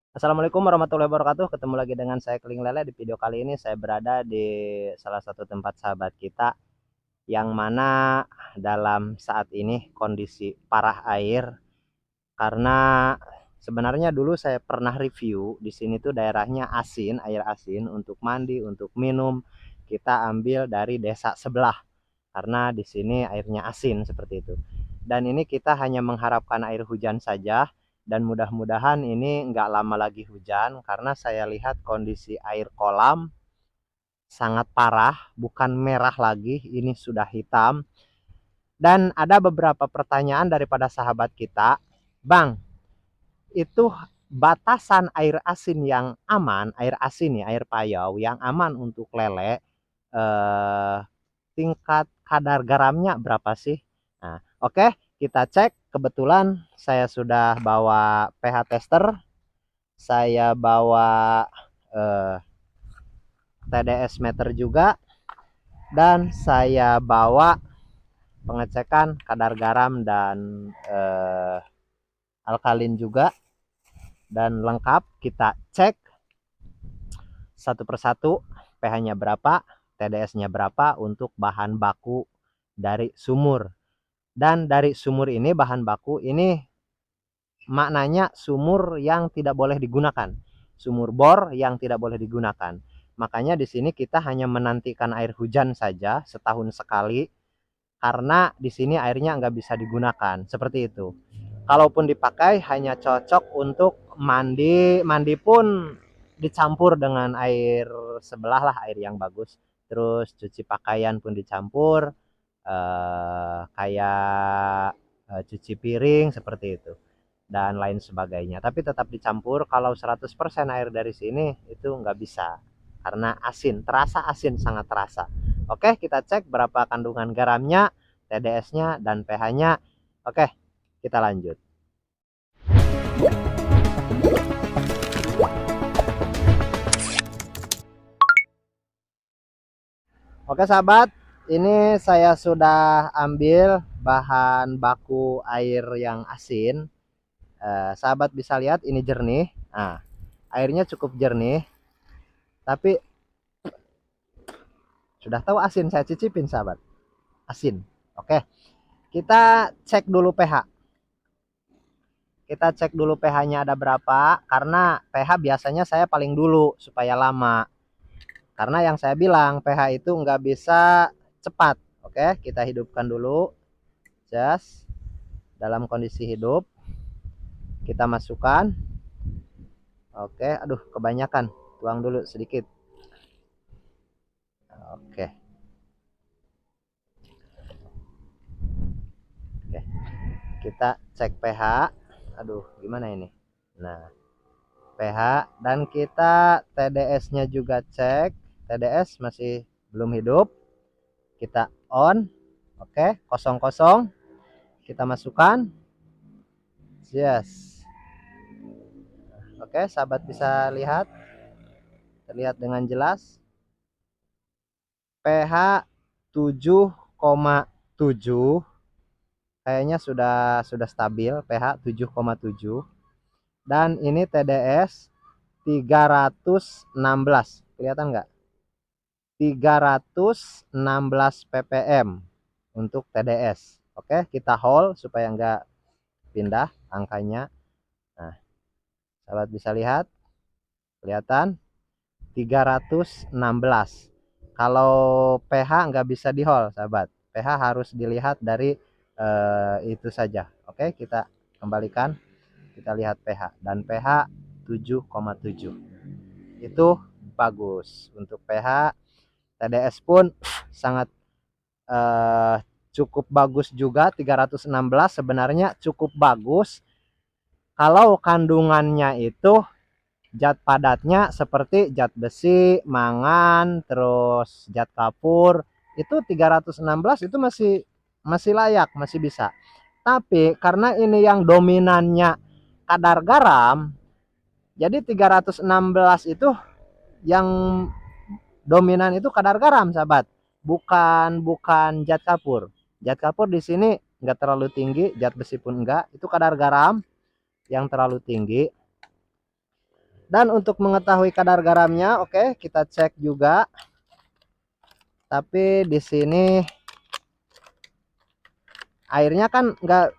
Assalamualaikum warahmatullahi wabarakatuh. Ketemu lagi dengan saya Keling Lele. Di video kali ini saya berada di salah satu tempat sahabat kita yang mana dalam saat ini kondisi parah air karena sebenarnya dulu saya pernah review di sini tuh daerahnya asin, air asin untuk mandi, untuk minum. Kita ambil dari desa sebelah karena di sini airnya asin seperti itu. Dan ini kita hanya mengharapkan air hujan saja, dan mudah-mudahan ini nggak lama lagi hujan karena saya lihat kondisi air kolam sangat parah, bukan merah lagi, ini sudah hitam. Dan ada beberapa pertanyaan daripada sahabat kita, Bang, itu batasan air asin yang aman, air asin ya, air payau yang aman untuk lele, tingkat kadar garamnya berapa sih? Nah, oke, kita cek. Kebetulan saya sudah bawa pH tester, saya bawa TDS meter juga, dan saya bawa pengecekan kadar garam dan alkalin juga, dan lengkap kita cek satu persatu pH-nya berapa, TDS-nya berapa untuk bahan baku dari sumur. Dan dari sumur ini, bahan baku ini maknanya sumur yang tidak boleh digunakan, sumur bor yang tidak boleh digunakan. Makanya di sini kita hanya menantikan air hujan saja setahun sekali, karena di sini airnya nggak bisa digunakan seperti itu. Kalaupun dipakai hanya cocok untuk mandi, mandi pun dicampur dengan air sebelah lah, air yang bagus. Terus cuci pakaian pun dicampur, kayak cuci piring seperti itu dan lain sebagainya, tapi tetap dicampur. Kalau 100% air dari sini itu nggak bisa karena asin, terasa asin, sangat terasa. Oke, kita cek berapa kandungan garamnya, TDS-nya, dan pH-nya. Oke, kita lanjut. Oke sahabat, ini saya sudah ambil bahan baku air yang asin. Sahabat bisa lihat ini jernih. Nah, airnya cukup jernih, tapi sudah tahu asin, saya cicipin sahabat. Asin. Oke, kita cek dulu pH. Kita cek dulu pH-nya ada berapa, karena pH biasanya saya paling dulu supaya lama. Karena yang saya bilang pH itu nggak bisa cepat. Oke, kita hidupkan dulu jas dalam kondisi hidup. Kita masukkan. Oke, aduh kebanyakan. Tuang dulu sedikit. Oke. Oke. Kita cek pH. Aduh, gimana ini? Nah, pH, dan kita TDS-nya juga cek. TDS masih belum hidup. Kita on. Oke, kosong kosong. Kita masukkan. Yes. Oke, sahabat bisa lihat. Terlihat dengan jelas. pH 7,7. Kayaknya sudah stabil, pH 7,7. Dan ini TDS 316. Kelihatan nggak? 316 ppm untuk TDS. Oke, kita hold supaya nggak pindah angkanya. Nah, sahabat bisa lihat, kelihatan 316. Kalau pH nggak bisa di hold sahabat, pH harus dilihat dari itu saja. Oke, kita kembalikan, kita lihat pH, dan pH 7,7 itu bagus untuk pH. TDS pun sangat cukup bagus juga, 316 sebenarnya cukup bagus. Kalau kandungannya itu zat padatnya seperti zat besi, mangan, terus zat kapur, itu 316 itu masih layak, masih bisa. Tapi karena ini yang dominannya kadar garam, jadi 316 itu yang dominan itu kadar garam, sahabat. Bukan zat kapur. Zat kapur di sini nggak terlalu tinggi, zat besi pun enggak. Itu kadar garam yang terlalu tinggi. Dan untuk mengetahui kadar garamnya, oke, kita cek juga. Tapi di sini airnya kan nggak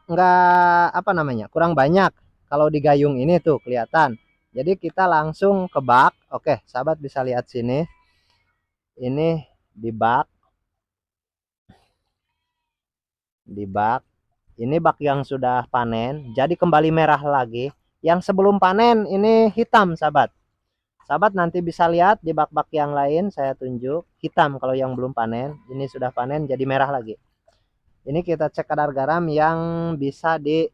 apa namanya, kurang banyak. Kalau di gayung ini tuh kelihatan. Jadi kita langsung ke bak. Oke, sahabat bisa lihat sini. Ini di bak. Di bak. Ini bak yang sudah panen, jadi kembali merah lagi. Yang sebelum panen ini hitam, sahabat. Sahabat nanti bisa lihat di bak-bak yang lain, saya tunjuk hitam kalau yang belum panen. Ini sudah panen jadi merah lagi. Ini kita cek kadar garam yang bisa di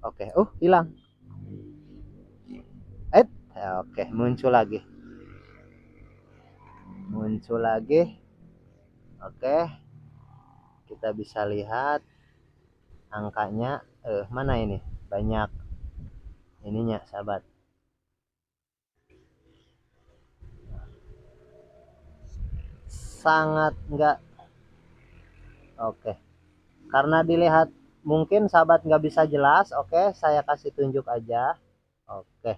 oke, hilang. Oke, muncul lagi. Muncul lagi. Oke. Kita bisa lihat angkanya mana ini? Banyak ininya, sahabat. Sangat enggak. Oke. Karena dilihat mungkin sahabat nggak bisa jelas, oke, saya kasih tunjuk aja. Oke,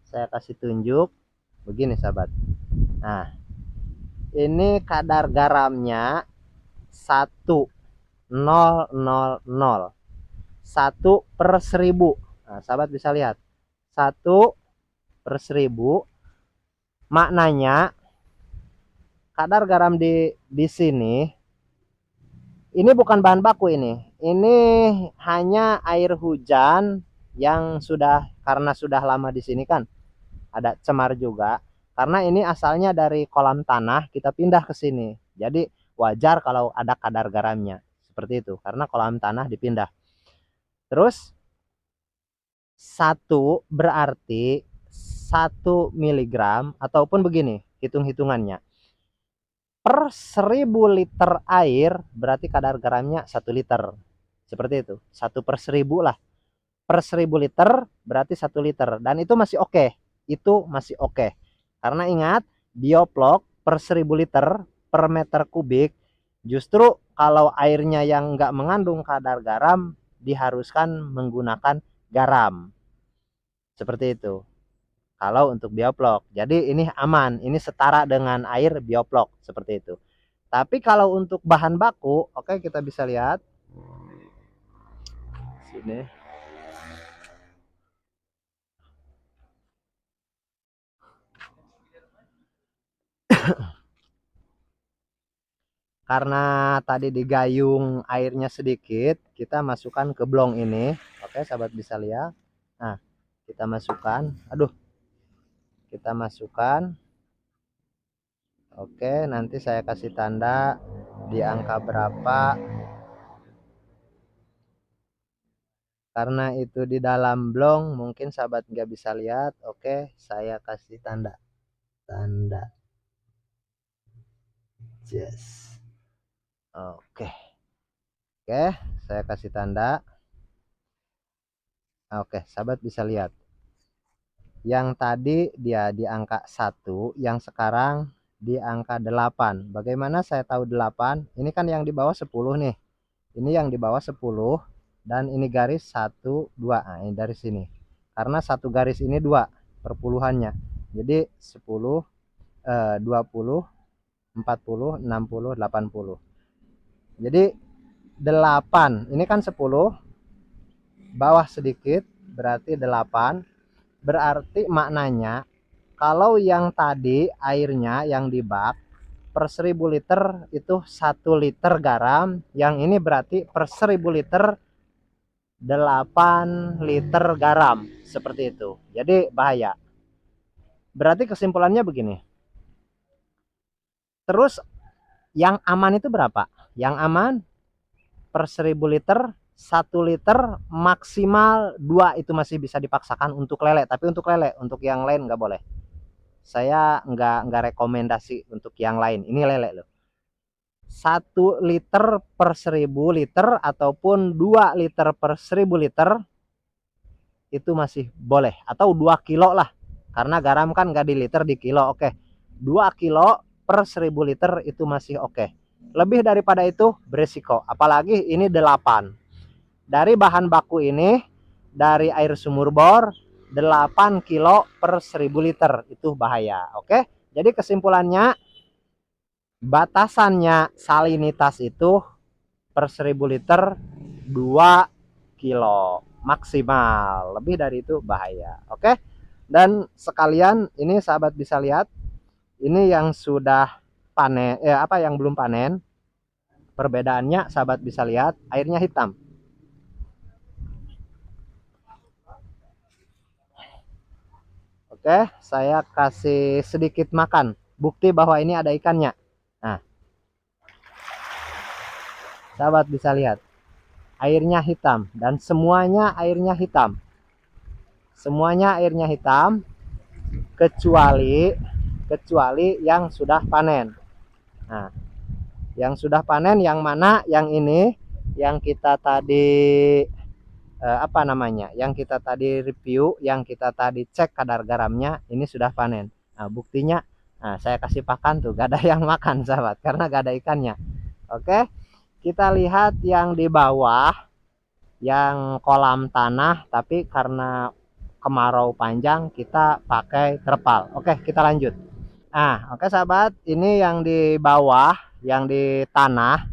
saya kasih tunjuk begini, sahabat. Nah, ini kadar garamnya 1,000, 1/1000. Nah, sahabat bisa lihat 1/1000. Maknanya kadar garam di sini ini bukan bahan baku, ini hanya air hujan yang sudah, karena sudah lama di sini kan ada cemar juga, karena ini asalnya dari kolam tanah kita pindah ke sini, jadi wajar kalau ada kadar garamnya seperti itu karena kolam tanah dipindah. Terus 1 berarti 1 miligram, ataupun begini hitung-hitungannya, per 1000 liter air berarti kadar garamnya 1 liter. Seperti itu, 1/1000 lah. Per 1000 liter berarti 1 liter. Dan itu masih oke. Itu masih oke. Karena ingat, bioplok per 1000 liter per meter kubik, justru kalau airnya yang nggak mengandung kadar garam diharuskan menggunakan garam. Seperti itu. Kalau untuk bioplok, jadi ini aman, ini setara dengan air bioplok seperti itu. Tapi kalau untuk bahan baku, oke, kita bisa lihat sini. Karena tadi di gayung airnya sedikit, kita masukkan ke blong ini. Oke, sahabat bisa lihat. Nah, kita masukkan. Kita masukkan. Oke, nanti saya kasih tanda di angka berapa. Karena itu di dalam blong, mungkin sahabat nggak bisa lihat. Oke, saya kasih tanda. Yes. Oke. Oke, saya kasih tanda. Oke, sahabat bisa lihat. Yang tadi dia di angka 1, yang sekarang di angka 8. Bagaimana saya tahu 8? Ini kan yang di bawah 10 nih. Ini yang di bawah 10 dan ini garis 1, 2. Nah, ini dari sini. Karena satu garis ini 2 perpuluhannya. Jadi 10, 20, 40, 60, 80. Jadi 8. Ini kan 10. Bawah sedikit berarti 8. Berarti maknanya kalau yang tadi airnya yang di bak per 1000 liter itu 1 liter garam, yang ini berarti per 1000 liter 8 liter garam, seperti itu. Jadi bahaya. Berarti kesimpulannya begini. Terus yang aman itu berapa? Yang aman per 1000 liter 1 liter maksimal 2 itu masih bisa dipaksakan untuk lele, tapi untuk lele, untuk yang lain nggak boleh. Saya nggak rekomendasi untuk yang lain. Ini lele loh. 1 liter per 1000 liter ataupun 2 liter per 1000 liter itu masih boleh, atau 2 kilo lah, karena garam kan nggak di liter, di kilo. Oke, 2 kilo per 1000 liter itu masih oke. Lebih daripada itu beresiko, apalagi ini 8. Dari bahan baku ini, dari air sumur bor, 8 kilo per 1000 liter. Itu bahaya. Oke. Jadi kesimpulannya, batasannya salinitas itu per 1000 liter 2 kilo maksimal. Lebih dari itu bahaya. Oke. Dan sekalian ini sahabat bisa lihat, ini yang sudah panen, yang belum panen. Perbedaannya sahabat bisa lihat, airnya hitam. Oke, saya kasih sedikit makan. Bukti bahwa ini ada ikannya. Nah, sahabat bisa lihat, airnya hitam dan semuanya airnya hitam. Semuanya airnya hitam kecuali yang sudah panen. Nah, yang sudah panen yang mana? Yang ini yang kita tadi yang kita tadi review, yang kita tadi cek kadar garamnya, ini sudah panen. Nah, buktinya, nah saya kasih pakan tuh, gak ada yang makan sahabat, karena gak ada ikannya. Oke, kita lihat yang di bawah, yang kolam tanah, tapi karena kemarau panjang kita pakai terpal. Oke, kita lanjut. Nah, oke sahabat, ini yang di bawah, yang di tanah,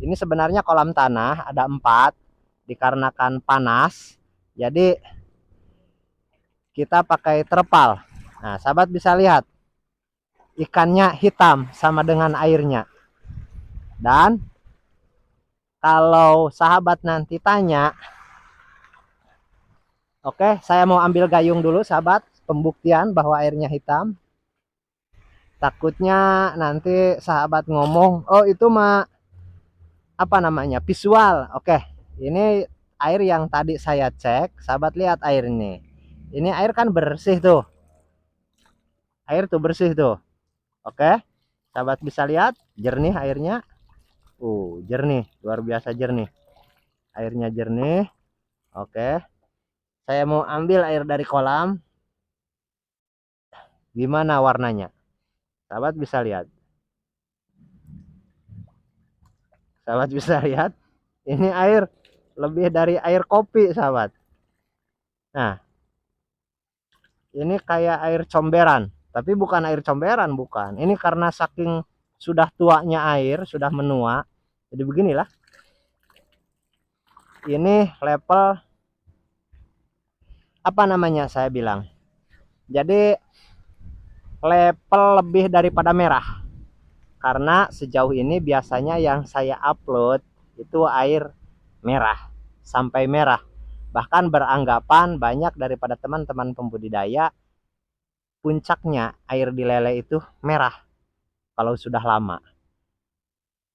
ini sebenarnya kolam tanah ada 4, dikarenakan panas, jadi kita pakai terpal. Nah, sahabat bisa lihat, ikannya hitam sama dengan airnya. Dan kalau sahabat nanti tanya, oke, saya mau ambil gayung dulu sahabat, pembuktian bahwa airnya hitam. Takutnya nanti sahabat ngomong, oh itu mah visual. Oke, ini air yang tadi saya cek, sahabat lihat air ini. Ini air kan bersih tuh. Air tuh bersih tuh. Oke, sahabat bisa lihat jernih airnya. Jernih, luar biasa jernih. Airnya jernih. Oke, saya mau ambil air dari kolam. Gimana warnanya? Sahabat bisa lihat. Sahabat bisa lihat. Ini air lebih dari air kopi, sahabat. Nah, ini kayak air comberan, tapi bukan air comberan, bukan. Ini karena saking sudah tuanya air, sudah menua. Jadi beginilah. Ini level saya bilang. Jadi level lebih daripada merah. Karena sejauh ini biasanya yang saya upload itu air merah, sampai merah. Bahkan beranggapan banyak daripada teman-teman pembudidaya, puncaknya air di lele itu merah kalau sudah lama.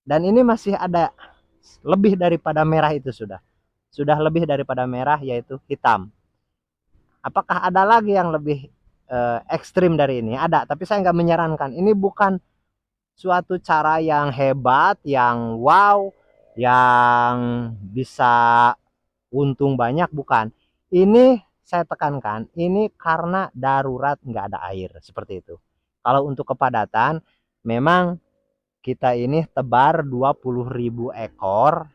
Dan ini masih ada lebih daripada merah, itu sudah lebih daripada merah, yaitu hitam. Apakah ada lagi yang lebih ekstrim dari ini? Ada, tapi saya nggak menyarankan. Ini bukan suatu cara yang hebat, yang wow, yang bisa untung banyak, bukan. Ini saya tekankan, ini karena darurat, nggak ada air, seperti itu. Kalau untuk kepadatan, memang kita ini tebar 20.000 ekor,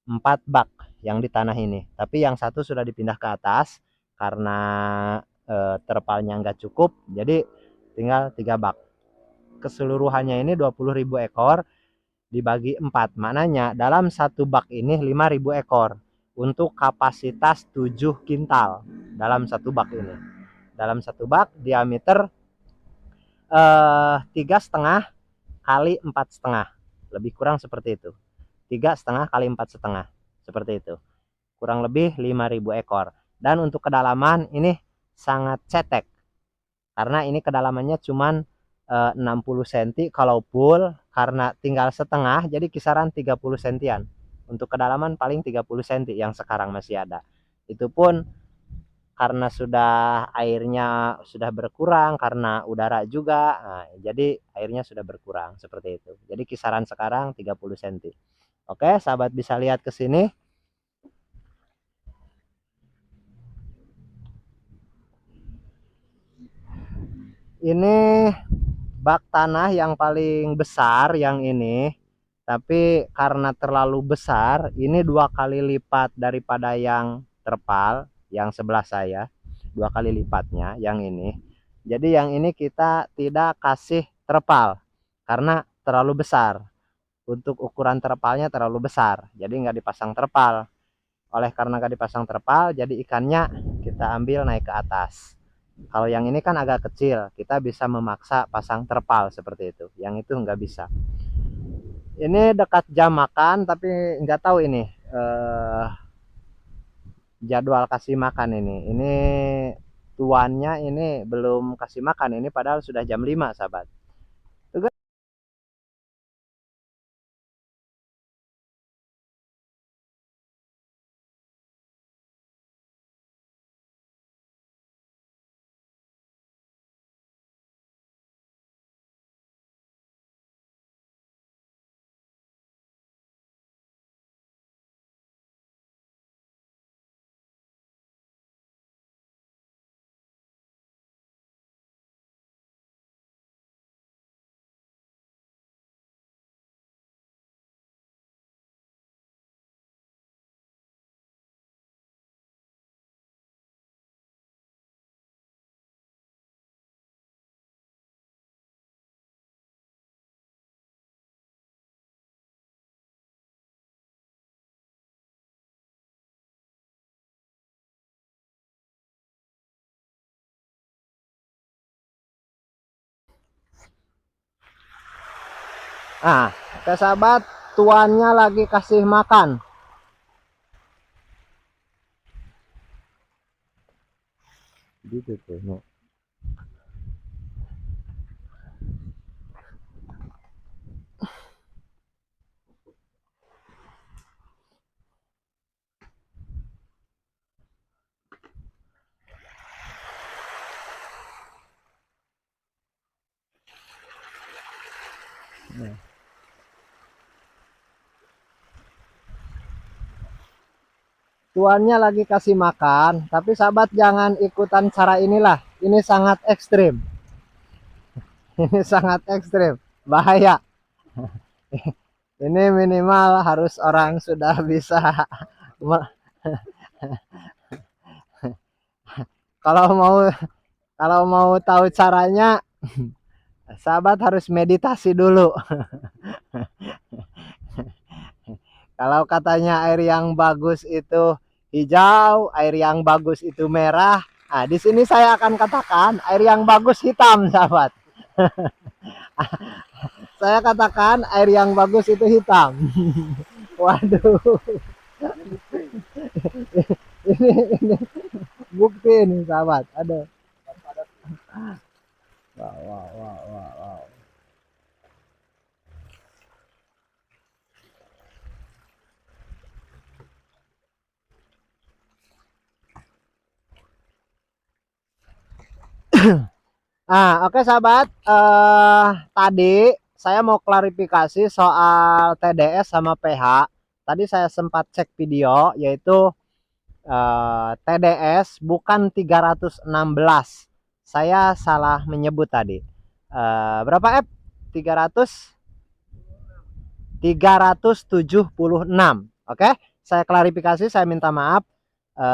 4 bak yang di tanah ini. Tapi yang satu sudah dipindah ke atas karena terpalnya nggak cukup, jadi tinggal 3 bak. Keseluruhannya ini 20.000 ekor dibagi 4, maknanya dalam satu bak ini 5.000 ekor untuk kapasitas 7 kintal dalam satu bak ini. Dalam satu bak diameter 3,5 kali 4,5, lebih kurang seperti itu. 3,5 kali 4,5 seperti itu, kurang lebih 5.000 ekor. Dan untuk kedalaman ini sangat cetek, karena ini kedalamannya cuman 60 cm kalau full, karena tinggal setengah jadi kisaran 30 sentian. Untuk kedalaman paling 30 cm yang sekarang masih ada. Itu pun karena sudah airnya sudah berkurang, karena udara juga, nah, jadi airnya sudah berkurang seperti itu. Jadi kisaran sekarang 30 cm. Oke, sahabat bisa lihat ke sini. Ini bak tanah yang paling besar yang ini, tapi karena terlalu besar, ini 2 kali lipat daripada yang terpal yang sebelah saya. 2 kali lipatnya yang ini. Jadi yang ini kita tidak kasih terpal karena terlalu besar. Untuk ukuran terpalnya terlalu besar, jadi nggak dipasang terpal. Oleh karena nggak dipasang terpal, jadi ikannya kita ambil naik ke atas. Kalau yang ini kan agak kecil, kita bisa memaksa pasang terpal seperti itu. Yang itu nggak bisa. Ini dekat jam makan, tapi nggak tahu ini jadwal kasih makan ini. Ini tuannya ini belum kasih makan ini, padahal sudah jam 5, sahabat. Nah, oke sahabat, tuannya lagi kasih makan. Gitu tuh. No. Nah. Tuannya lagi kasih makan, tapi sahabat jangan ikutan cara inilah. Ini sangat ekstrim. Ini sangat ekstrim, bahaya. Ini minimal harus orang sudah bisa kalau mau tahu caranya, sahabat harus meditasi dulu. Kalau katanya air yang bagus itu hijau, air yang bagus itu merah. Nah, di sini saya akan katakan air yang bagus hitam, sahabat. Saya katakan air yang bagus itu hitam. Waduh. ini bukti ini, sahabat. Ada. Wow, wow, wow, wow, wow. Oke sahabat, tadi saya mau klarifikasi soal TDS sama pH. Tadi saya sempat cek video, yaitu TDS bukan 316. Saya salah menyebut tadi. Berapa F? 376. Oke, saya klarifikasi, saya minta maaf.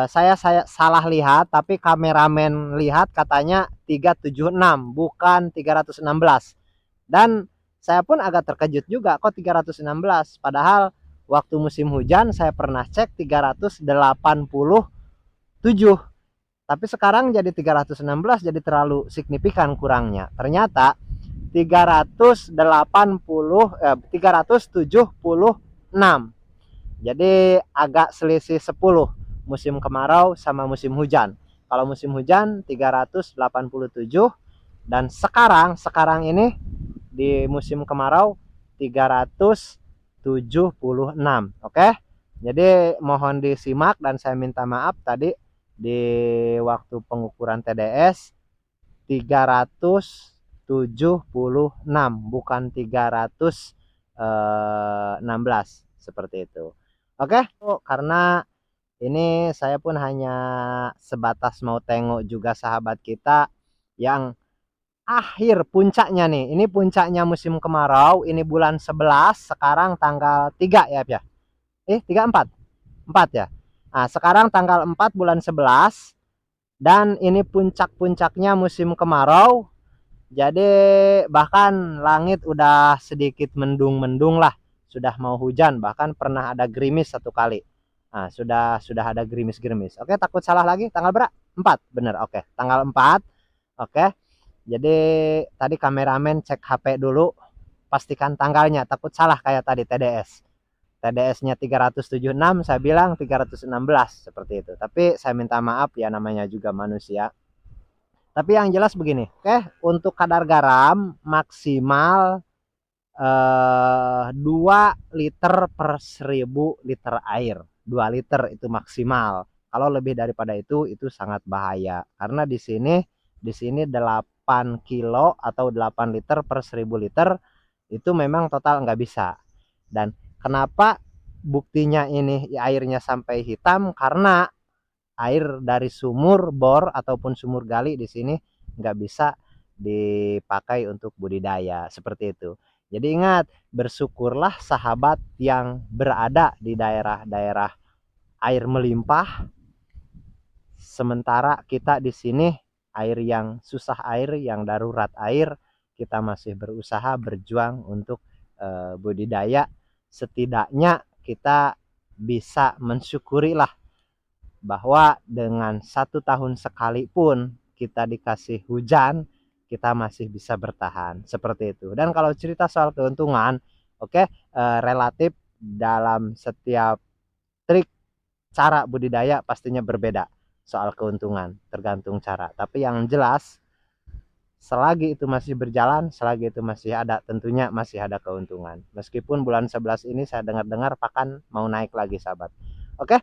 Saya salah lihat, tapi kameramen lihat katanya 376 bukan 316. Dan saya pun agak terkejut juga, kok 316, padahal waktu musim hujan saya pernah cek 387. Tapi sekarang jadi 316, jadi terlalu signifikan kurangnya. Ternyata 376. Jadi agak selisih 10 musim kemarau sama musim hujan. Kalau musim hujan 387, dan sekarang ini di musim kemarau 376. Oke. Jadi mohon disimak dan saya minta maaf tadi di waktu pengukuran TDS 376 bukan 316 seperti itu. Oke, karena ini saya pun hanya sebatas mau tengok juga sahabat kita yang akhir puncaknya nih. Ini puncaknya musim kemarau, ini bulan 11, sekarang tanggal 3 ya, ya. 3 4 ya. Nah, sekarang tanggal 4 bulan 11, Dan ini puncak-puncaknya musim kemarau. Jadi bahkan langit udah sedikit mendung-mendung lah, sudah mau hujan, bahkan pernah ada gerimis satu kali. Nah, sudah ada gerimis-gerimis. Oke, takut salah lagi. Tanggal berapa? 4, bener. Oke, tanggal 4. Oke. Jadi tadi kameramen cek HP dulu, pastikan tanggalnya, takut salah kayak tadi TDS. TDS-nya 376, saya bilang 316 seperti itu. Tapi saya minta maaf ya, namanya juga manusia. Tapi yang jelas begini, oke, untuk kadar garam maksimal 2 liter per 1000 liter air. 2 liter itu maksimal. Kalau lebih daripada itu sangat bahaya. Karena di sini 8 kilo atau 8 liter per 1000 liter itu memang total nggak bisa. Dan kenapa buktinya ini airnya sampai hitam? Karena air dari sumur bor ataupun sumur gali di sini nggak bisa dipakai untuk budidaya seperti itu. Jadi ingat, bersyukurlah sahabat yang berada di daerah-daerah air melimpah, sementara kita di sini air yang susah, air yang darurat air, kita masih berusaha berjuang untuk budidaya. Setidaknya kita bisa mensyukurilah bahwa dengan 1 tahun sekali pun kita dikasih hujan, kita masih bisa bertahan seperti itu. Dan kalau cerita soal keuntungan, oke, relatif dalam setiap trik cara budidaya pastinya berbeda soal keuntungan, tergantung cara. Tapi yang jelas, selagi itu masih berjalan, selagi itu masih ada, tentunya masih ada keuntungan. Meskipun bulan 11 ini saya dengar-dengar pakan mau naik lagi, sahabat. Oke,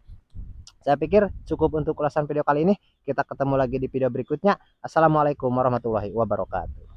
saya pikir cukup untuk ulasan video kali ini. Kita ketemu lagi di video berikutnya. Assalamualaikum warahmatullahi wabarakatuh.